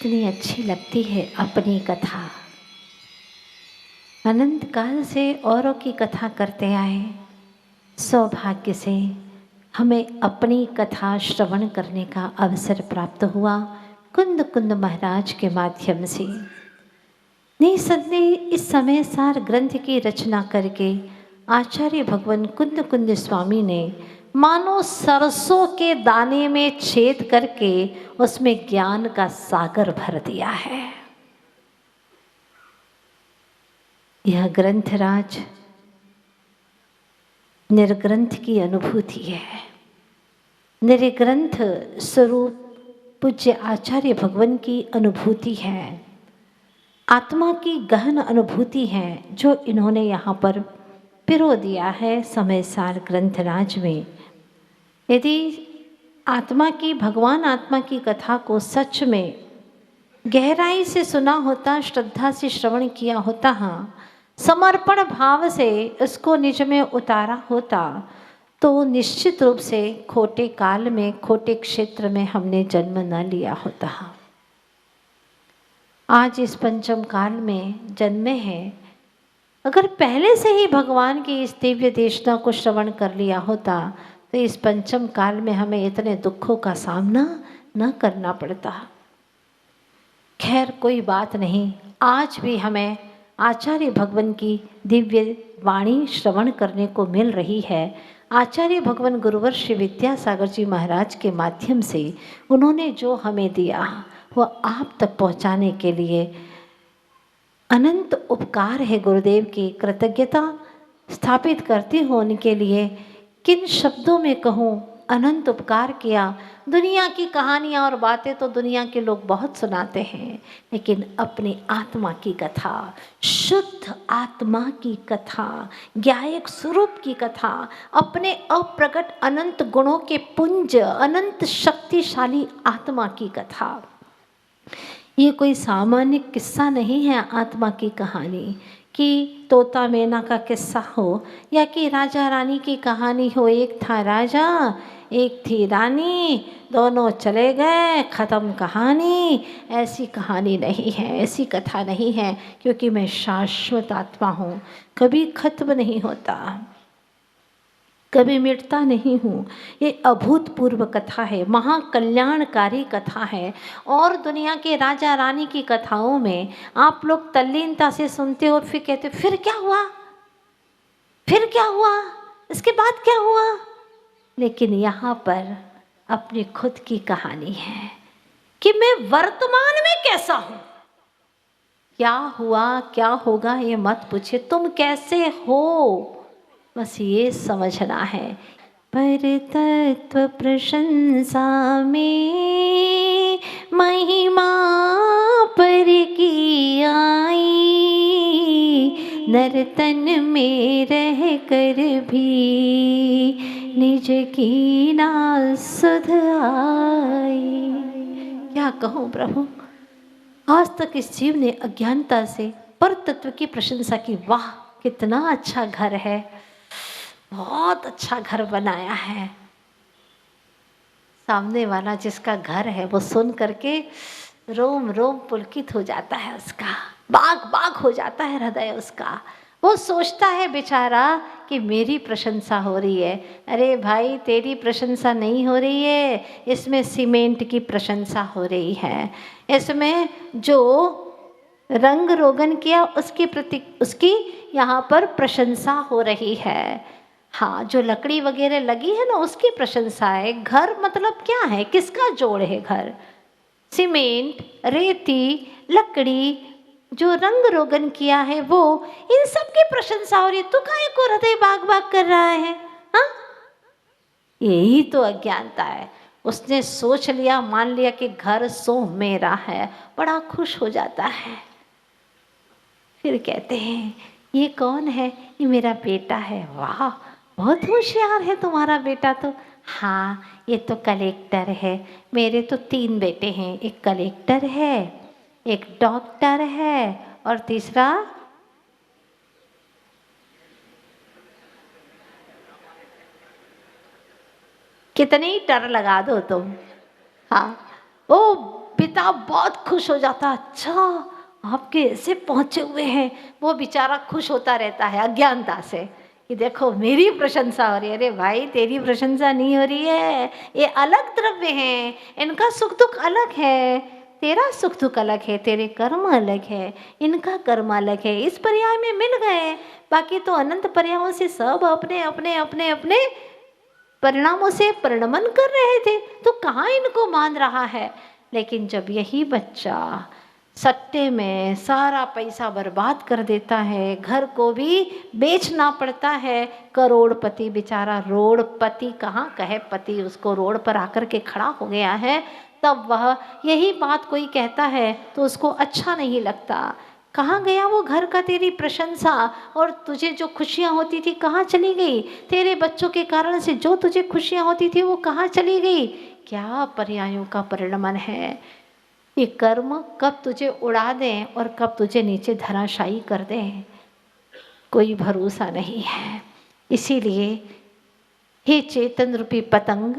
कितनी अच्छी लगती है अपनी कथा। अनंत काल से औरों की कथा करते आए, सौभाग्य से हमें अपनी कथा श्रवण करने का अवसर प्राप्त हुआ कुंद कुंद महाराज के माध्यम से। निसंदेह इस समय सार ग्रंथ की रचना करके आचार्य भगवान कुंद कुंद स्वामी ने मानो सरसों के दाने में छेद करके उसमें ज्ञान का सागर भर दिया है। यह ग्रंथराज निर्ग्रंथ की अनुभूति है। निर्ग्रंथ स्वरूप पूज्य आचार्य भगवान की अनुभूति है, आत्मा की गहन अनुभूति है जो इन्होंने यहाँ पर पिरो दिया है समय सार ग्रंथराज में। यदि आत्मा की, भगवान आत्मा की कथा को सच में गहराई से सुना होता, श्रद्धा से श्रवण किया होता, हाँ, समर्पण भाव से उसको निज में उतारा होता, तो निश्चित रूप से खोटे काल में, खोटे क्षेत्र में हमने जन्म न लिया होता। आज इस पंचम काल में जन्मे हैं। अगर पहले से ही भगवान की इस दिव्य देशना को श्रवण कर लिया होता तो इस पंचम काल में हमें इतने दुखों का सामना न करना पड़ता। खैर कोई बात नहीं, आज भी हमें आचार्य भगवान की दिव्य वाणी श्रवण करने को मिल रही है। आचार्य भगवान गुरुवर श्री विद्यासागर जी महाराज के माध्यम से उन्होंने जो हमें दिया वह आप तक पहुंचाने के लिए अनंत उपकार है। गुरुदेव की कृतज्ञता स्थापित करती हूँ उनके लिए। किन शब्दों में कहूँ, अनंत उपकार किया। दुनिया की कहानियाँ और बातें तो दुनिया के लोग बहुत सुनाते हैं, लेकिन अपनी आत्मा की कथा, शुद्ध आत्मा की कथा, ज्ञायक स्वरूप की कथा, अपने अप्रकट अनंत गुणों के पुंज, अनंत शक्तिशाली आत्मा की कथा, ये कोई सामान्य किस्सा नहीं है। आत्मा की कहानी कि तोता मैना का किस्सा हो या कि राजा रानी की कहानी हो, एक था राजा एक थी रानी, दोनों चले गए, ख़त्म कहानी, ऐसी कहानी नहीं है, ऐसी कथा नहीं है, क्योंकि मैं शाश्वत आत्मा हूँ, कभी ख़त्म नहीं होता, कभी मिटता नहीं हूँ। ये अभूतपूर्व कथा है, महाकल्याणकारी कथा है। और दुनिया के राजा रानी की कथाओं में आप लोग तल्लीनता से सुनते हो और फिर कहते हो फिर क्या हुआ, फिर क्या हुआ, इसके बाद क्या हुआ। लेकिन यहाँ पर अपनी खुद की कहानी है कि मैं वर्तमान में कैसा हूँ, क्या हुआ क्या होगा ये मत पूछे, तुम कैसे हो, बस ये समझना है। पर तत्व प्रशंसा में महिमा पर की आई, नर्तन में रह कर भी निज की ना सुध आई। क्या कहूँ प्रभु, आज तक इस जीव ने अज्ञानता से पर तत्व की प्रशंसा की, वाह कितना अच्छा घर है, बहुत अच्छा घर बनाया है। सामने वाला जिसका घर है वो सुन करके रोम रोम पुलकित हो जाता है, उसका बाग बाग हो जाता है हृदय उसका। वो सोचता है बेचारा कि मेरी प्रशंसा हो रही है। अरे भाई तेरी प्रशंसा नहीं हो रही है, इसमें सीमेंट की प्रशंसा हो रही है, इसमें जो रंग रोगन किया उसके प्रति उसकी यहाँ पर प्रशंसा हो रही है। हाँ, जो लकड़ी वगैरह लगी है ना उसकी प्रशंसा है। घर मतलब क्या है, किसका जोड़ है घर, सीमेंट, रेती, लकड़ी, जो रंग रोगन किया है वो, इन सब की प्रशंसा हो रही है। तू काहे को हृदय बाग बाग कर रहा है, हाँ? यही तो अज्ञानता है। उसने सोच लिया, मान लिया कि घर सो मेरा है, बड़ा खुश हो जाता है। फिर कहते हैं ये कौन है, ये मेरा बेटा है। वाह बहुत होशियार है तुम्हारा बेटा तो। हाँ ये तो कलेक्टर है, मेरे तो 3 बेटे हैं, एक कलेक्टर है, एक डॉक्टर है और तीसरा कितनी टर लगा दो तुम, हाँ वो पिता बहुत खुश हो जाता, अच्छा आपके ऐसे पहुंचे हुए हैं। वो बेचारा खुश होता रहता है अज्ञानता से कि देखो मेरी प्रशंसा हो रही है। अरे भाई तेरी प्रशंसा नहीं हो रही है, ये अलग द्रव्य हैं, इनका सुख दुख अलग है, तेरा सुख दुख अलग है, तेरे कर्म अलग है, इनका कर्म अलग है। इस पर्याय में मिल गए, बाकी तो अनंत पर्यायों से सब अपने अपने अपने अपने परिणामों से परिणमन कर रहे थे, तो कहाँ इनको मान रहा है। लेकिन जब यही बच्चा सट्टे में सारा पैसा बर्बाद कर देता है, घर को भी बेचना पड़ता है, करोड़पति बेचारा रोडपति कहाँ कहे पति, उसको रोड पर आकर के खड़ा हो गया है, तब वह यही बात कोई कहता है तो उसको अच्छा नहीं लगता। कहाँ गया वो घर का तेरी प्रशंसा, और तुझे जो खुशियाँ होती थी कहाँ चली गई, तेरे बच्चों के कारण से जो तुझे खुशियाँ होती थी वो कहाँ चली गई। क्या पर्यायों का परिणमन है। ये कर्म कब तुझे उड़ा दें और कब तुझे नीचे धराशायी कर दें, कोई भरोसा नहीं है। इसीलिए हे चेतन रूपी पतंग,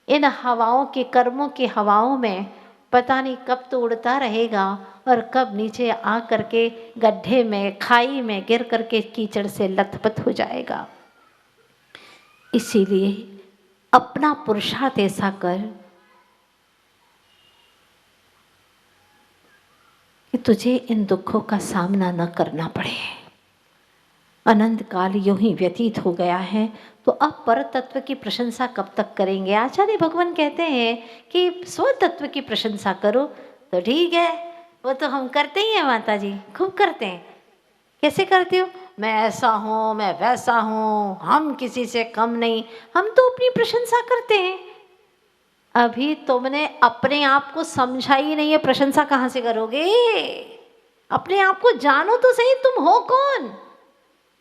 इन हवाओं के कर्मों की हवाओं में पता नहीं कब तो उड़ता रहेगा और कब नीचे आ करके गड्ढे में खाई में गिर करके कीचड़ से लथपथ हो जाएगा। इसीलिए अपना पुरुषार्थ ऐसा कर कि तुझे इन दुखों का सामना न करना पड़े। अनंत काल यूं ही व्यतीत हो गया है, तो अब पर तत्व की प्रशंसा कब तक करेंगे। आचार्य भगवान कहते हैं कि स्व तत्व की प्रशंसा करो, तो ठीक है, वो तो हम करते ही हैं माता जी, खूब करते हैं। कैसे करते हो, मैं ऐसा हूँ, मैं वैसा हूँ, हम किसी से कम नहीं, हम तो अपनी प्रशंसा करते हैं। अभी तुमने अपने आप को समझा ही नहीं है, प्रशंसा कहाँ से करोगे। अपने आप को जानो तो सही, तुम हो कौन।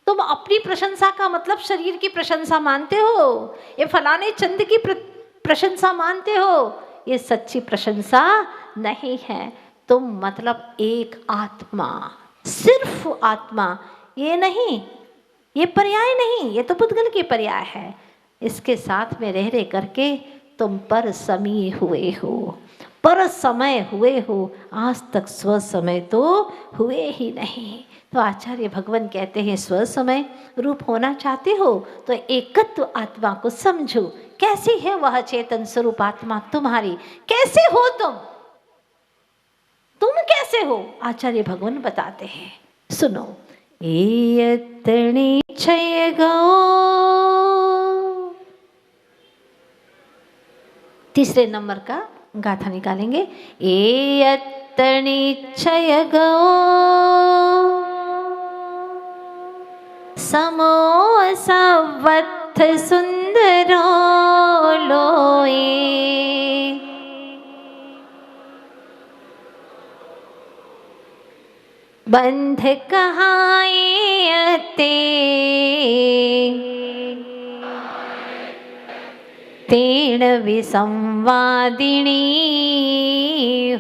तुम अपनी प्रशंसा का मतलब शरीर की प्रशंसा मानते हो, ये फलाने चंद की प्रशंसा मानते हो, ये सच्ची प्रशंसा नहीं है। तुम मतलब एक आत्मा, सिर्फ आत्मा, ये नहीं, ये पर्याय नहीं, ये तो पुद्गल की पर्याय है। इसके साथ में रह करके तुम पर समय हुए हो, पर समय हुए हो, आज तक स्व समय तो हुए ही नहीं। तो आचार्य भगवान कहते हैं स्व समय रूप होना चाहते हो तो एकत्व आत्मा को समझो। कैसी है वह चेतन स्वरूप आत्मा तुम्हारी, कैसे हो तुम कैसे हो, आचार्य भगवान बताते हैं। सुनो, एयत्तनि क्षय गो, तीसरे नंबर का गाथा निकालेंगे। एयत्तनि क्षय गो समो सवत्थ सुंदरो लोए, बंध कहायते तेण विसंवादिनी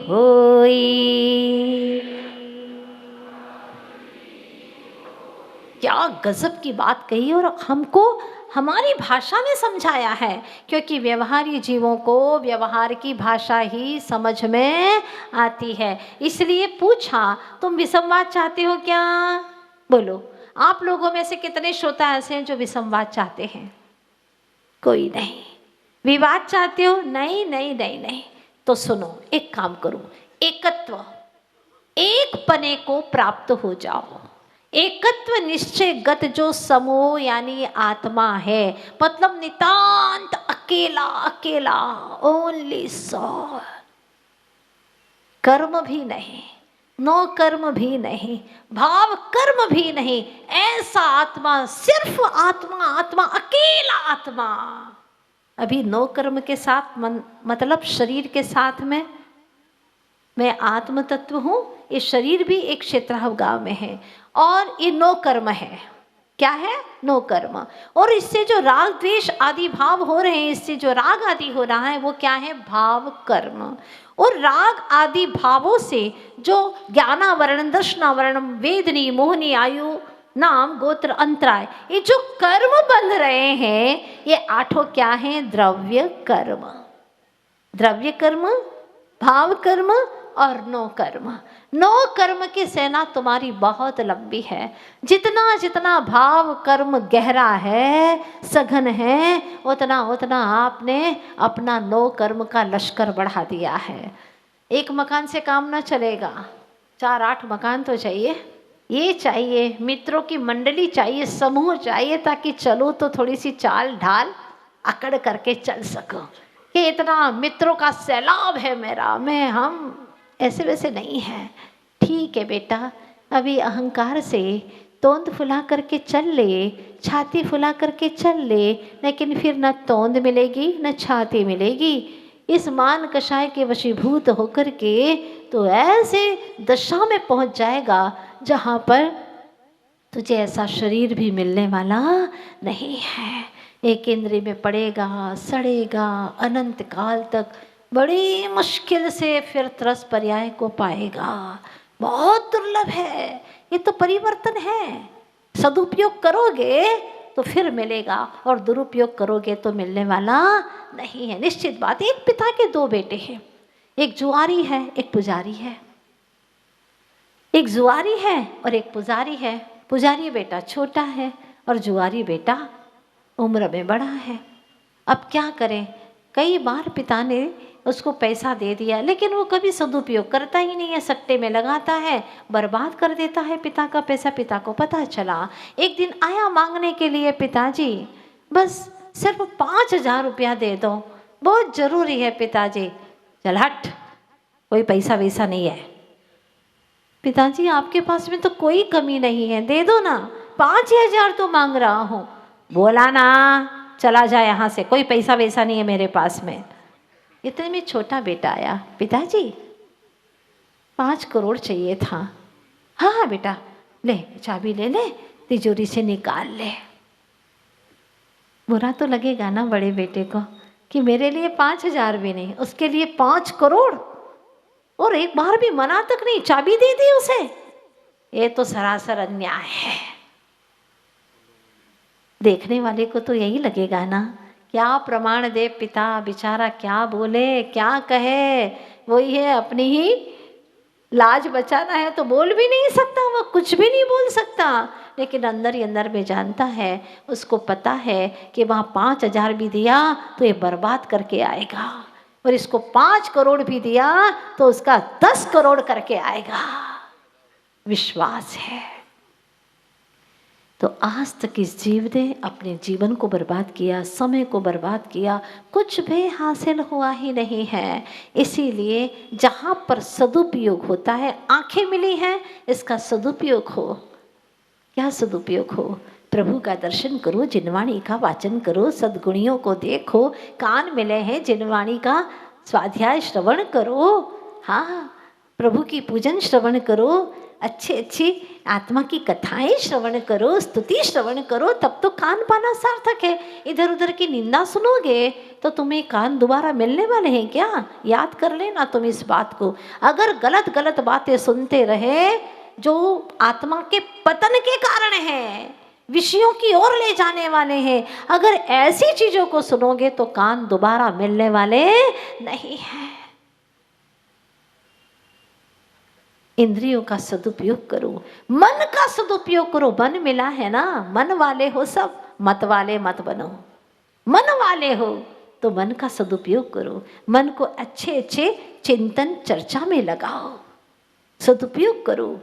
होई। क्या गजब की बात कही, और हमको हमारी भाषा में समझाया है, क्योंकि व्यवहारी जीवों को व्यवहार की भाषा ही समझ में आती है। इसलिए पूछा, तुम विसंवाद चाहते हो क्या? बोलो, आप लोगों में से कितने श्रोता ऐसे हैं जो विसंवाद चाहते हैं? कोई नहीं। विवाद चाहते हो? नहीं नहीं नहीं नहीं। तो सुनो, एक काम करो, एकत्व, एक पने को प्राप्त हो जाओ। एकत्व निश्चय गत जो समूह यानी आत्मा है, मतलब नितांत अकेला अकेला, ओनली सॉल। कर्म भी नहीं, नो कर्म भी नहीं, भाव कर्म भी नहीं, ऐसा आत्मा, सिर्फ आत्मा, आत्मा अकेला आत्मा। अभी नो कर्म के साथ मतलब शरीर के साथ में मैं आत्म तत्व हूँ, ये शरीर भी एक क्षेत्राव गांव में है, और ये नो कर्म है। क्या है? नो कर्म। और इससे जो राग द्वेष आदि भाव हो रहे हैं, इससे जो राग आदि हो रहा है वो क्या है? भाव कर्म। और राग आदि भावों से जो ज्ञानावरण, दर्शनावरण, वेदनी, मोहनी, आयु, नाम, गोत्र, अंतराय, ये जो कर्म बंध रहे हैं, ये आठों क्या हैं? द्रव्य कर्म। द्रव्य कर्म, भाव कर्म और नो कर्म। नो कर्म की सेना तुम्हारी बहुत लंबी है। जितना जितना भाव कर्म गहरा है, सघन है, उतना उतना आपने अपना नो कर्म का लश्कर बढ़ा दिया है। एक मकान से काम ना चलेगा, 4-8 मकान तो चाहिए। ये चाहिए, मित्रों की मंडली चाहिए, समूह चाहिए, ताकि चलो तो थोड़ी सी चाल ढाल अकड़ करके चल सको कि इतना मित्रों का सैलाब है मेरा, मैं हम ऐसे वैसे नहीं है। ठीक है बेटा, अभी अहंकार से तोंद फुला करके चल ले, छाती फुला करके चल ले, लेकिन फिर न तोंद मिलेगी न छाती मिलेगी। इस मान कषाय के वशीभूत होकर के तो ऐसे दशा में पहुंच जाएगा जहाँ पर तुझे ऐसा शरीर भी मिलने वाला नहीं है। एक इंद्रिय में पड़ेगा, सड़ेगा, अनंत काल तक बड़ी मुश्किल से फिर त्रस पर्याय को पाएगा। बहुत दुर्लभ है, ये तो परिवर्तन है। सदुपयोग करोगे तो फिर मिलेगा और दुरुपयोग करोगे तो मिलने वाला नहीं है। निश्चित बात। एक पिता के 2 बेटे हैं, एक जुआरी है एक पुजारी है। एक जुआरी है और एक पुजारी है। पुजारी बेटा छोटा है और जुआरी बेटा उम्र में बड़ा है। अब क्या करें, कई बार पिता ने उसको पैसा दे दिया, लेकिन वो कभी सदुपयोग करता ही नहीं है, सट्टे में लगाता है, बर्बाद कर देता है पिता का पैसा। पिता को पता चला, एक दिन आया मांगने के लिए, पिताजी बस सिर्फ 5,000 रुपया दे दो, बहुत ज़रूरी है पिताजी। चल हट, कोई पैसा वैसा नहीं है। पिताजी आपके पास में तो कोई कमी नहीं है, दे दो ना, 5,000 तो मांग रहा हूँ। बोला ना, चला जाए यहाँ से, कोई पैसा वैसा नहीं है मेरे पास में। इतने में छोटा बेटा आया, पिताजी 5 करोड़ चाहिए था। हाँ हाँ बेटा, ले चाबी ले ले, तिजोरी से निकाल ले। बुरा तो लगेगा ना बड़े बेटे को कि मेरे लिए 5,000 भी नहीं, उसके लिए 5 करोड़, और एक बार भी मना तक नहीं, चाबी दे दी उसे। ये तो सरासर अन्याय है। देखने वाले को तो यही लगेगा ना, क्या प्रमाण दे पिता, बेचारा क्या बोले क्या कहे। वही है, अपनी ही लाज बचाना है तो बोल भी नहीं सकता, वो कुछ भी नहीं बोल सकता, लेकिन अंदर ही अंदर में जानता है, उसको पता है कि वहाँ 5,000 भी दिया तो ये बर्बाद करके आएगा, और इसको 5 करोड़ भी दिया तो उसका 10 करोड़ करके आएगा। विश्वास है। तो आज तक इस जीव ने अपने जीवन को बर्बाद किया, समय को बर्बाद किया, कुछ भी हासिल हुआ ही नहीं है। इसीलिए जहाँ पर सदुपयोग होता है, आंखें मिली हैं, इसका सदुपयोग हो। क्या सदुपयोग हो? प्रभु का दर्शन करो, जिनवाणी का वाचन करो, सद्गुणियों को देखो, कान मिले हैं जिनवाणी का स्वाध्याय श्रवण करो। हाँ, प्रभु की पूजन श्रवण करो, अच्छी अच्छी आत्मा की कथाएं श्रवण करो, स्तुति श्रवण करो, तब तो कान पाना सार्थक है। इधर उधर की निंदा सुनोगे तो तुम्हें कान दोबारा मिलने वाले हैं क्या? याद कर लेना तुम इस बात को। अगर गलत गलत बातें सुनते रहे जो आत्मा के पतन के कारण है, विषयों की ओर ले जाने वाले हैं, अगर ऐसी चीजों को सुनोगे तो कान दोबारा मिलने वाले नहीं है। इंद्रियों का सदुपयोग करो, मन का सदुपयोग करो। मन मिला है ना, मन वाले हो सब, मत वाले मत बनो। मन वाले हो तो मन का सदुपयोग करो, मन को अच्छे अच्छे चिंतन चर्चा में लगाओ, सदुपयोग करो।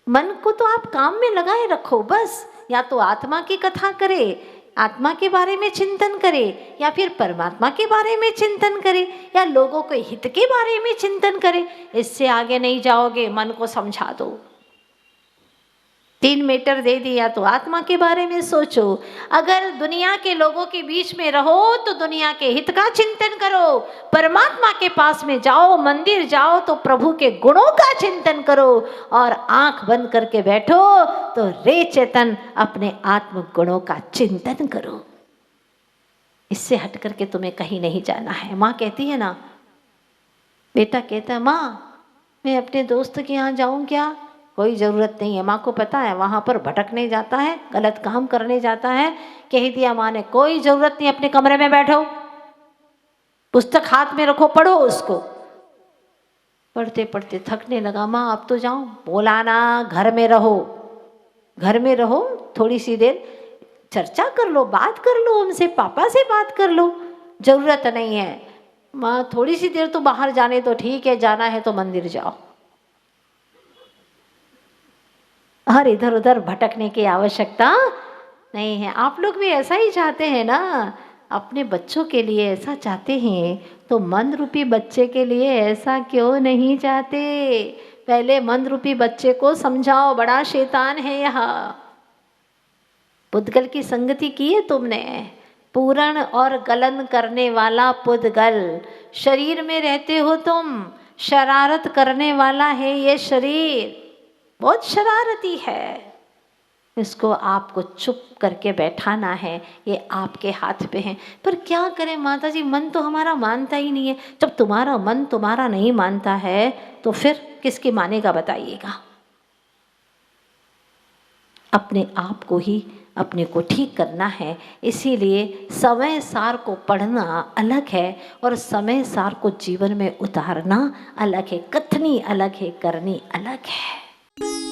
मन को तो आप काम में लगाए रखो बस, या तो आत्मा की कथा करे, आत्मा के बारे में चिंतन करे, या फिर परमात्मा के बारे में चिंतन करे, या लोगों के हित के बारे में चिंतन करे। इससे आगे नहीं जाओगे। मन को समझा दो, 3 मीटर दे दिया तो आत्मा के बारे में सोचो। अगर दुनिया के लोगों के बीच में रहो तो दुनिया के हित का चिंतन करो। परमात्मा के पास में जाओ, मंदिर जाओ तो प्रभु के गुणों का चिंतन करो। और आंख बंद करके बैठो तो रे चेतन अपने आत्म गुणों का चिंतन करो। इससे हट करके तुम्हें कहीं नहीं जाना है। माँ कहती है ना, बेटा कहता है माँ मैं अपने दोस्त के यहाँ जाऊँ क्या? कोई ज़रूरत नहीं है। माँ को पता है वहाँ पर भटकने जाता है, गलत काम करने जाता है। कह दिया माँ ने, कोई ज़रूरत नहीं, अपने कमरे में बैठो, पुस्तक हाथ में रखो, पढ़ो उसको। पढ़ते पढ़ते थकने लगा, माँ अब तो जाऊँ। बोला ना, घर में रहो, घर में रहो, थोड़ी सी देर चर्चा कर लो, बात कर लो, उनसे पापा से बात कर लो, जरूरत नहीं है। माँ थोड़ी सी देर तो बाहर जाने तो ठीक है, जाना है तो मंदिर जाओ। और इधर उधर भटकने की आवश्यकता नहीं है। आप लोग भी ऐसा ही चाहते हैं ना, अपने बच्चों के लिए ऐसा चाहते हैं, तो मन रूपी बच्चे के लिए ऐसा क्यों नहीं चाहते? पहले मन रूपी बच्चे को समझाओ, बड़ा शैतान है यह। पुद्गल की संगति की है तुमने? पूरण और गलन करने वाला पुद्गल। शरीर में रहते हो तुम, शरारत करने वाला है ये शरीर, बहुत शरारती है। इसको आपको चुप करके बैठाना है, ये आपके हाथ पे है। पर क्या करें माता जी, मन तो हमारा मानता ही नहीं है। जब तुम्हारा मन तुम्हारा नहीं मानता है तो फिर किसकी मानेगा बताइएगा? अपने आप को ही अपने को ठीक करना है। इसीलिए समय सार को पढ़ना अलग है और समय सार को जीवन में उतारना अलग है। कथनी अलग है, करनी अलग है।